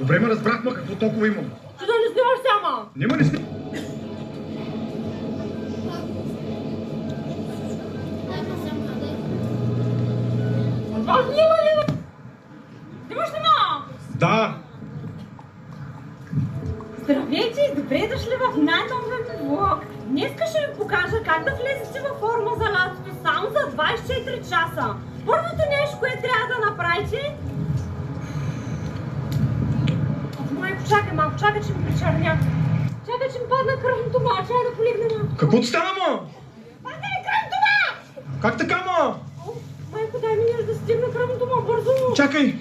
Добре, ме разбрах, ма какво толкова имам? Че да не снимаш сама! Няма не снимам. Това снима ли, бе? Снимаш ли, ма? Да. Здравейте и добре дошли в най-новия ми влог. Днес ще ви покажа как да влезете във форма за лятото само за 24 часа. Първото нещо, което трябва да направите... Майко, чакай малко, чакай, че ми причерня. Чакай, че ми падна кръвното ма, чакай да полигнем. Какво ти стана, ма? Падна ли кръвното ма? Как така, ма? Майко, дай ми нещо да стигна кръвното ма, бързо. Чакай.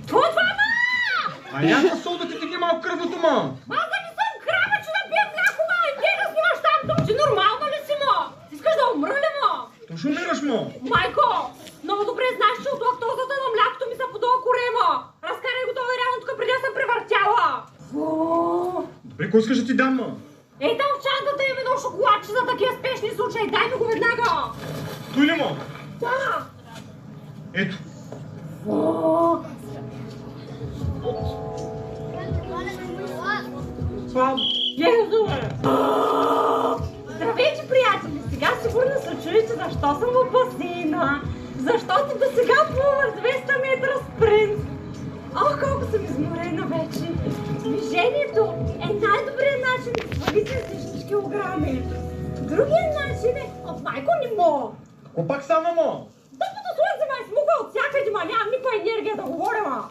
Това, ма! А няма сол да ти тегне малко кръвното, ма. Аз да не съм крава, че да пия мляко, ма! И ти да снимаш там, че нормално ли си, ма? Искаш да умра ли, ма? Точно умираш, ма. Майко, много добре знаеш, че от лактозата на млякото ми са подола корема. Разкарай го това реално тук преди да съм превъртяла. Добре, кой искаш да ти дам, ма? Ей, там в чантата има едно шоколадче за такива спешни случаи. Дай ми го веднага. Той ли, ма? Да. Ето. Здравейте, приятели! Сега сигурно се чуете защо съм в басейна. Защото до сега плувах 200 метра спринт. Ох, колко съм изморена вече. Движението е най-добрият начин да свалите излишни килограми. Другият начин е от майко не мога. Какво пак стана, ма? Тъпото слънце ме смука от всякъде, ма нямам никаква енергия да говоря, ма.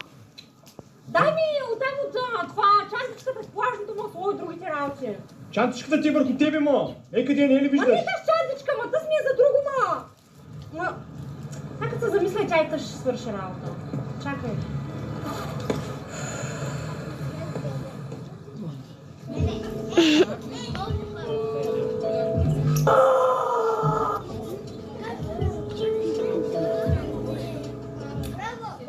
Дай ми оттам от това чантичката с плажното масло и другите работи. Чантичката ти е върху тебе, ма. Ей, къде не ли Ма виждаш? не тази чантичка, ма тъс ми е за друго, ма. Ма, нека се замисля, тя и тъж ще свърши работа. Чакай.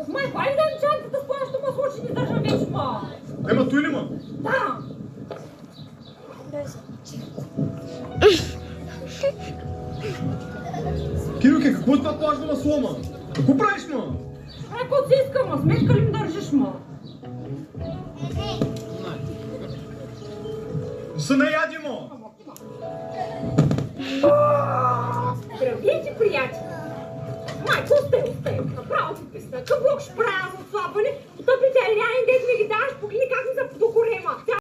Майко, айде да ми чантата с плажното масло, че ни държа вече, ма. Ема, той ли, ма? Да. Кирилке, какво е това плажно масло, ма? Какво правиш, ма? Какво си искам, ма? Сметка ли ми държиш, ма? Са наяди, ма. Здравейте, приятели! Майко, устай! Направо ти писна. Къв блок ще правя за отслабване? Тъпите ариани, дет ми ги даваш, погледни как